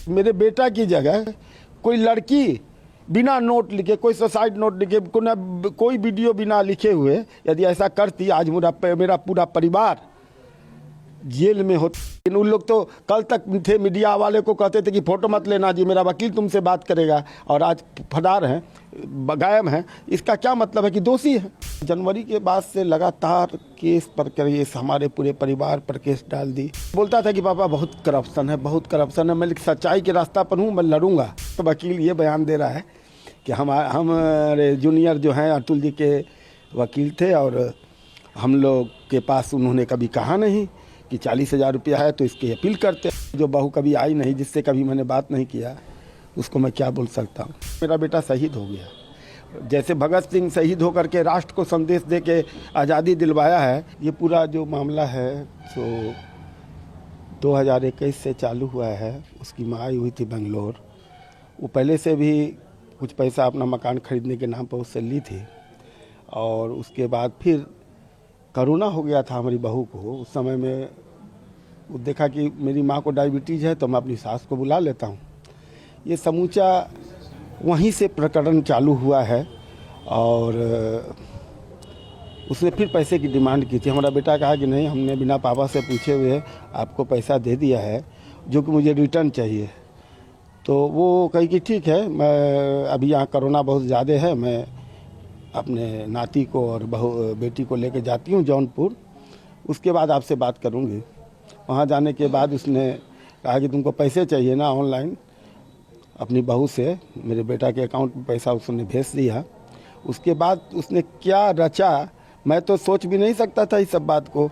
मेरे बेटा की जगह कोई लड़की बिना नोट लिखे, कोई सुसाइड नोट लिखे, कोई वीडियो बिना लिखे हुए यदि ऐसा करती, आज मेरा पूरा परिवार जेल में होता। उन लोग तो कल तक थे, मीडिया वाले को कहते थे कि फोटो मत लेना जी, मेरा वकील तुमसे बात करेगा, और आज फरार हैं, गायब हैं। इसका क्या मतलब है कि दोषी है। जनवरी के बाद से लगातार केस पर केस, हमारे पूरे परिवार पर केस डाल दी। बोलता था कि पापा बहुत करप्शन है, बहुत करप्शन है। मैं सच्चाई के रास्ता पर हूँ, मैं लड़ूंगा। तो वकील ये बयान दे रहा है कि हमारे जूनियर जो हैं अतुल जी के वकील थे, और हम लोग के पास उन्होंने कभी कहा नहीं कि 40,000 रुपया है तो इसकी अपील करते। जो बहू कभी आई नहीं, जिससे कभी मैंने बात नहीं किया, उसको मैं क्या बोल सकता हूँ। मेरा बेटा शहीद हो गया। जैसे भगत सिंह शहीद होकर के राष्ट्र को संदेश दे के आज़ादी दिलवाया है, ये पूरा जो मामला है तो 2021 से चालू हुआ है। उसकी माँ आई हुई थी बेंगलोर, वो पहले से भी कुछ पैसा अपना मकान खरीदने के नाम पर उससे ली थी, और उसके बाद फिर कोरोना हो गया था हमारी बहू को। उस समय में वो देखा कि मेरी माँ को डायबिटीज़ है, तो मैं अपनी सास को बुला लेता हूँ। ये समूचा वहीं से प्रकरण चालू हुआ है, और उसने फिर पैसे की डिमांड की थी। हमारा बेटा कहा कि नहीं, हमने बिना पापा से पूछे हुए आपको पैसा दे दिया है, जो कि मुझे रिटर्न चाहिए। तो वो कही कि ठीक है, मैं अभी यहाँ कोरोना बहुत ज़्यादा है, मैं अपने नाती को और बेटी को लेके जाती हूँ जौनपुर, उसके बाद आपसे बात करूँगी। वहाँ जाने के बाद उसने कहा कि तुमको पैसे चाहिए ना, ऑनलाइन अपनी बहू से मेरे बेटा के अकाउंट में पैसा उसने भेज दिया। उसके बाद उसने क्या रचा, मैं तो सोच भी नहीं सकता था इस सब बात को।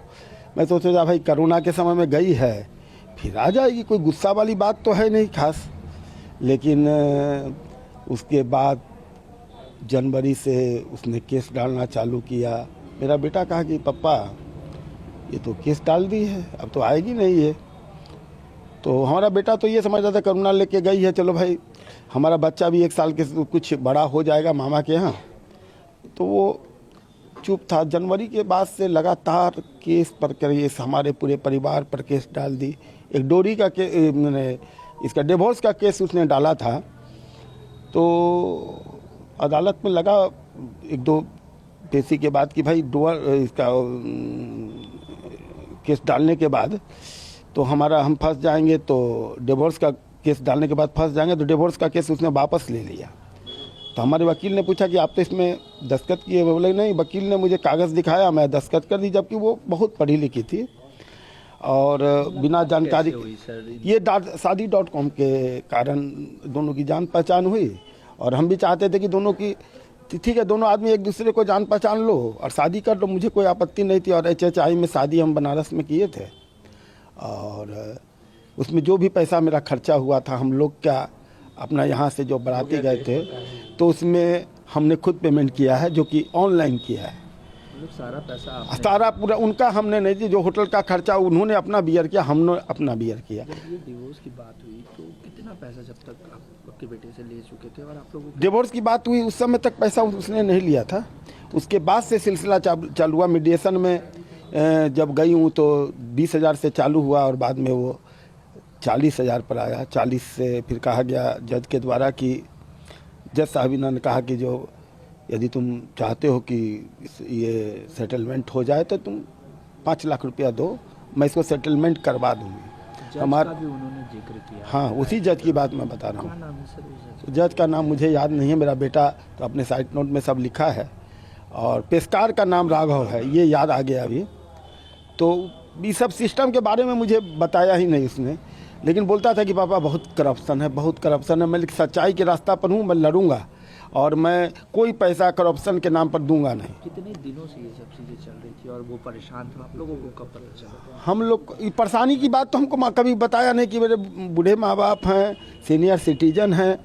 मैं सोच रहा भाई कोरोना के समय में गई है, फिर आ जाएगी, कोई गुस्सा वाली बात तो है नहीं खास। लेकिन उसके बाद जनवरी से उसने केस डालना चालू किया। मेरा बेटा कहा कि पापा ये तो केस डाल दी है, अब तो आएगी नहीं है। तो हमारा बेटा तो ये समझ रहा था करुणा लेके गई है, चलो भाई हमारा बच्चा भी 1 साल के कुछ बड़ा हो जाएगा मामा के यहाँ, तो वो चुप था। जनवरी के बाद से लगातार केस पर केस, हमारे पूरे परिवार पर केस डाल दी। एक डोरी का इसका डिवोर्स का केस उसने डाला था, तो अदालत में लगा 1-2 पेशी के बाद कि भाई इसका केस डालने के बाद तो हम फंस जाएंगे, तो डिवोर्स का केस डालने के बाद फंस जाएंगे, तो डिवोर्स का केस उसने वापस ले लिया। तो हमारे वकील ने पूछा कि आप तो इसमें दस्तखत किए? वो बोले नहीं, वकील ने मुझे कागज़ दिखाया, मैं दस्तखत कर दी, जबकि वो बहुत पढ़ी लिखी थी और बिना जानकारी। ये शादी.com के कारण दोनों की जान पहचान हुई, और हम भी चाहते थे कि दोनों की ठीक है, दोनों आदमी एक दूसरे को जान पहचान लो और शादी कर लो, मुझे कोई आपत्ति नहीं थी। और HHI में शादी हम बनारस में किए थे, और उसमें जो भी पैसा मेरा खर्चा हुआ था, हम लोग क्या अपना यहाँ से जो बाराती गए थे, तो उसमें हमने खुद पेमेंट किया है, जो कि ऑनलाइन किया है। सारा पैसा सारा पूरा उनका हमने नहीं दी। जो होटल का खर्चा उन्होंने अपना बियर किया, हमने अपना बियर किया। जब ये डिवोर्स की बात हुई तो कितना पैसा जब तक आप आपके बेटे से ले चुके थे, और आप लोगों को डिवोर्स की बात हुई उस समय तक पैसा उसने नहीं लिया था। उसके बाद से सिलसिला चालू हुआ। मीडिएशन में जब गई हूँ तो 20,000 से चालू हुआ, और बाद में वो 40,000 पर आया। 40 से फिर कहा गया जज के द्वारा कि जज साहबिना ने कहा कि जो यदि तुम चाहते हो कि ये सेटलमेंट हो जाए तो तुम 5 लाख रुपया दो, मैं इसको सेटलमेंट करवा दूंगी। हमारा भी उन्होंने जिक्र किया। हाँ, उसी जज की बात मैं बता रहा हूँ। नाम है सर? जज का नाम मुझे याद नहीं है, मेरा बेटा तो अपने साइड नोट में सब लिखा है, और पेशकार का नाम राघव है, ये याद आ गया अभी। तो ये सब सिस्टम के बारे में मुझे बताया ही नहीं उसने, लेकिन बोलता था कि पापा बहुत करप्शन है, बहुत करप्शन है। मैं सच्चाई के रास्ता पर हूँ, मैं लड़ूंगा, और मैं कोई पैसा करप्शन के नाम पर दूंगा नहीं। कितने दिनों से ये सब चीज़ें चल रही थी और वो परेशान थे? आप लोगों को कब पता चला? हम लोग परेशानी की बात तो हमको कभी बताया नहीं कि मेरे बूढ़े माँ बाप हैं, सीनियर सिटीजन हैं,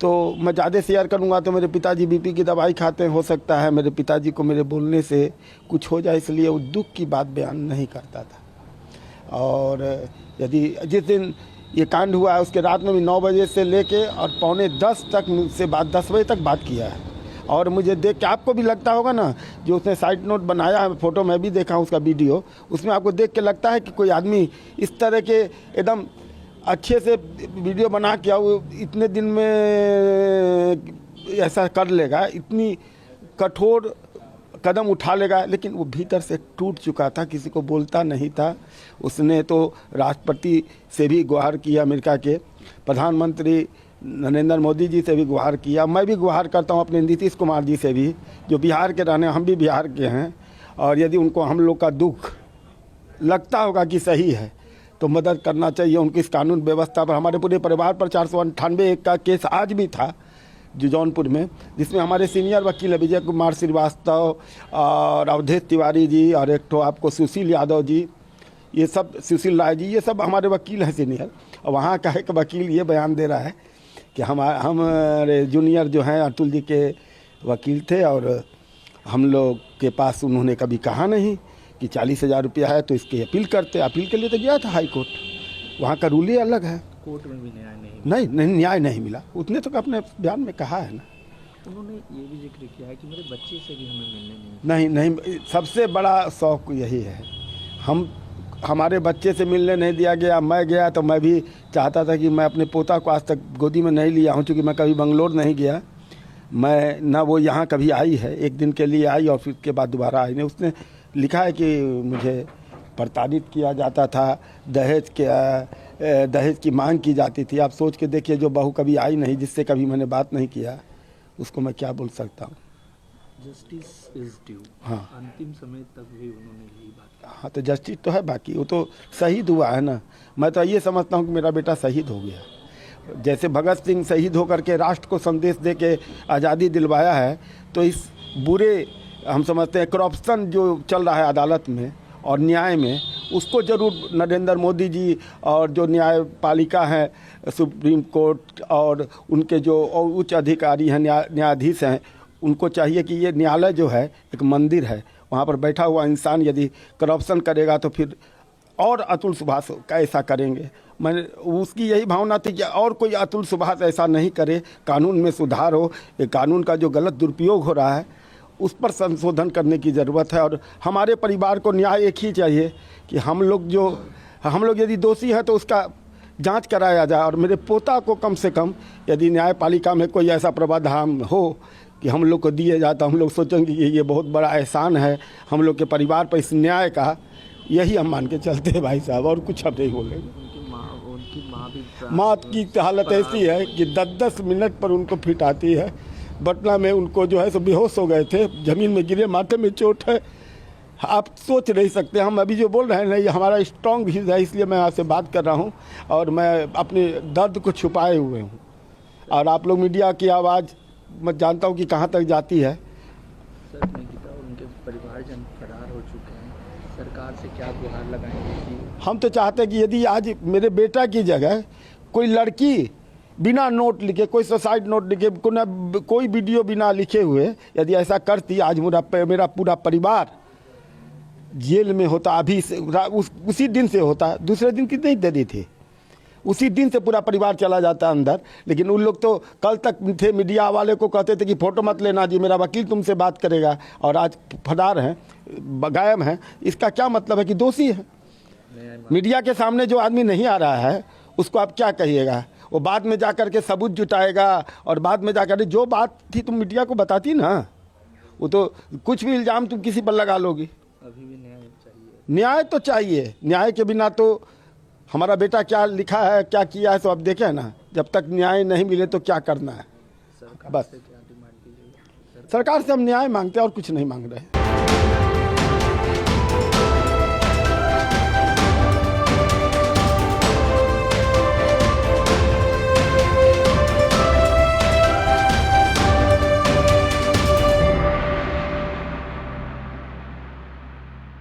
तो मैं ज़्यादा शेयर करूँगा तो मेरे पिताजी BP की दवाई खाते हैं, हो सकता है मेरे पिताजी को मेरे बोलने से कुछ हो जाए, इसलिए वो दुख की बात बयान नहीं करता था। और यदि जिस दिन ये कांड हुआ है उसके रात में भी 9 बजे से लेके और 9:45 तक मुझसे बात 10 बजे तक बात किया है। और मुझे देख के आपको भी लगता होगा ना, जो उसने साइड नोट बनाया है, फोटो मैं भी देखा हूँ उसका वीडियो, उसमें आपको देख के लगता है कि कोई आदमी इस तरह के एकदम अच्छे से वीडियो बना के वो इतने दिन में ऐसा कर लेगा, इतनी कठोर कदम उठा लेगा, लेकिन वो भीतर से टूट चुका था, किसी को बोलता नहीं था। उसने तो राष्ट्रपति से भी गुहार किया, अमेरिका के प्रधानमंत्री नरेंद्र मोदी जी से भी गुहार किया। मैं भी गुहार करता हूँ अपने नीतीश कुमार जी से भी, जो बिहार के रहने, हम भी बिहार के हैं। और यदि उनको हम लोग का दुख लगता होगा कि सही है तो मदद करना चाहिए उनकी इस कानून व्यवस्था पर। हमारे पूरे परिवार पर 498 का केस आज भी था जो जौनपुर में, जिसमें हमारे सीनियर वकील है विजय कुमार श्रीवास्तव और अवधेश तिवारी जी और एक तो आपको सुशील यादव जी, ये सब सुशील राय जी, ये सब हमारे वकील हैं सीनियर। और वहाँ का एक वकील ये बयान दे रहा है कि हमारे जूनियर जो हैं अतुल जी के वकील थे और हम लोग के पास उन्होंने कभी कहा नहीं कि 40,000 रुपया है तो इसकी अपील करते। अपील के लिए तो गया था हाई कोर्ट, वहाँ का रूल ही अलग है। कोर्ट में भी न्याय नहीं न्याय नहीं मिला, उसने तो अपने बयान में कहा है ना। उन्होंने ये भी जिक्र किया है कि मेरे बच्चे से भी हमें मिलने नहीं, सबसे बड़ा शौक यही है। हमारे बच्चे से मिलने नहीं दिया गया। मैं गया तो मैं भी चाहता था कि मैं अपने पोता को आज तक गोदी में नहीं लिया हूँ, चूँकि मैं कभी बंगलोर नहीं गया। मैं ना वो यहाँ कभी आई है, एक दिन के लिए आई और फिर के बाद दोबारा आई नहीं। उसने लिखा है कि मुझे प्रताड़ित किया जाता था, दहेज की मांग की जाती थी। आप सोच के देखिए, जो बहू कभी आई नहीं, जिससे कभी मैंने बात नहीं किया, उसको मैं क्या बोल सकता हूँ। Justice is due. हाँ, अंतिम समय तक भी उन्होंने यही बात की। हाँ, तो जस्टिस तो है, बाकी वो तो शहीद हुआ है ना। मैं तो ये समझता हूँ कि मेरा बेटा शहीद हो गया। जैसे भगत सिंह शहीद होकर के राष्ट्र को संदेश दे के आज़ादी दिलवाया है, तो इस बुरे, हम समझते हैं करप्शन जो चल रहा है अदालत में और न्याय में, उसको जरूर नरेंद्र मोदी जी और जो न्यायपालिका है, सुप्रीम कोर्ट और उनके जो उच्च अधिकारी हैं, न्यायाधीश हैं, उनको चाहिए कि ये न्यायालय जो है एक मंदिर है, वहाँ पर बैठा हुआ इंसान यदि करप्शन करेगा तो फिर और अतुल सुभाष ऐसा करेंगे। मैंने उसकी यही भावना थी कि और कोई अतुल सुभाष ऐसा नहीं करे, कानून में सुधार हो। ये कानून का जो गलत दुरुपयोग हो रहा है उस पर संशोधन करने की ज़रूरत है। और हमारे परिवार को न्याय एक ही चाहिए कि हम लोग यदि दोषी हैं तो उसका जांच कराया जाए। और मेरे पोता को कम से कम यदि न्यायपालिका में कोई ऐसा प्रावधान हो कि हम लोग को दिए जाता, हम लोग सोचेंगे कि ये बहुत बड़ा एहसान है हम लोग के परिवार पर इस न्याय का। यही हम मान के चलते हैं भाई साहब, और कुछ हम नहीं बोलेंगे। उनकी माँ की हालत ऐसी है कि 10-10 मिनट पर उनको फिट आती है। पटना में उनको जो है सो बेहोश हो गए थे, ज़मीन में गिरे, माथे में चोट है। आप सोच नहीं सकते, हम अभी जो बोल रहे हैं ना, ये हमारा स्ट्रॉन्ग व्यूज़ है, इसलिए मैं आपसे बात कर रहा हूँ और मैं अपने दर्द को छुपाए हुए हूँ। और आप लोग मीडिया की आवाज़ मैं जानता हूँ कि कहाँ तक जाती है। सर, निकिता और उनके परिवारजन फरार हो चुके हैं, सरकार से क्या गुहार लगाएंगे? हम तो चाहते हैं कि यदि आज मेरे बेटा की जगह कोई लड़की बिना नोट लिखे, कोई सुसाइड नोट लिखे, कोई वीडियो बिना लिखे हुए यदि ऐसा करती, आज मेरा पूरा परिवार जेल में होता। अभी से उसी दिन से होता, दूसरे दिन की नहीं देरी थी, उसी दिन से पूरा परिवार चला जाता अंदर। लेकिन उन लोग तो कल तक थे, मीडिया वाले को कहते थे कि फ़ोटो मत लेना जी, मेरा वकील तुमसे बात करेगा, और आज फरार हैं, गायब हैं। इसका क्या मतलब है कि दोषी है। मीडिया के सामने जो आदमी नहीं आ रहा है उसको आप क्या कहिएगा? वो बाद में जाकर के सबूत जुटाएगा और बाद में जाकर जो बात थी तुम मीडिया को बताती ना, वो तो कुछ भी इल्ज़ाम तुम किसी पर लगा लोगी। अभी भी न्याय चाहिए। न्याय तो चाहिए, न्याय के बिना तो हमारा बेटा क्या लिखा है, क्या किया है, तो अब देखें ना। जब तक न्याय नहीं मिले तो क्या करना है। सरकार बस से क्या डिमांड कीजिएगा? सरकार से हम न्याय मांगते हैं और कुछ नहीं मांग रहे हैं।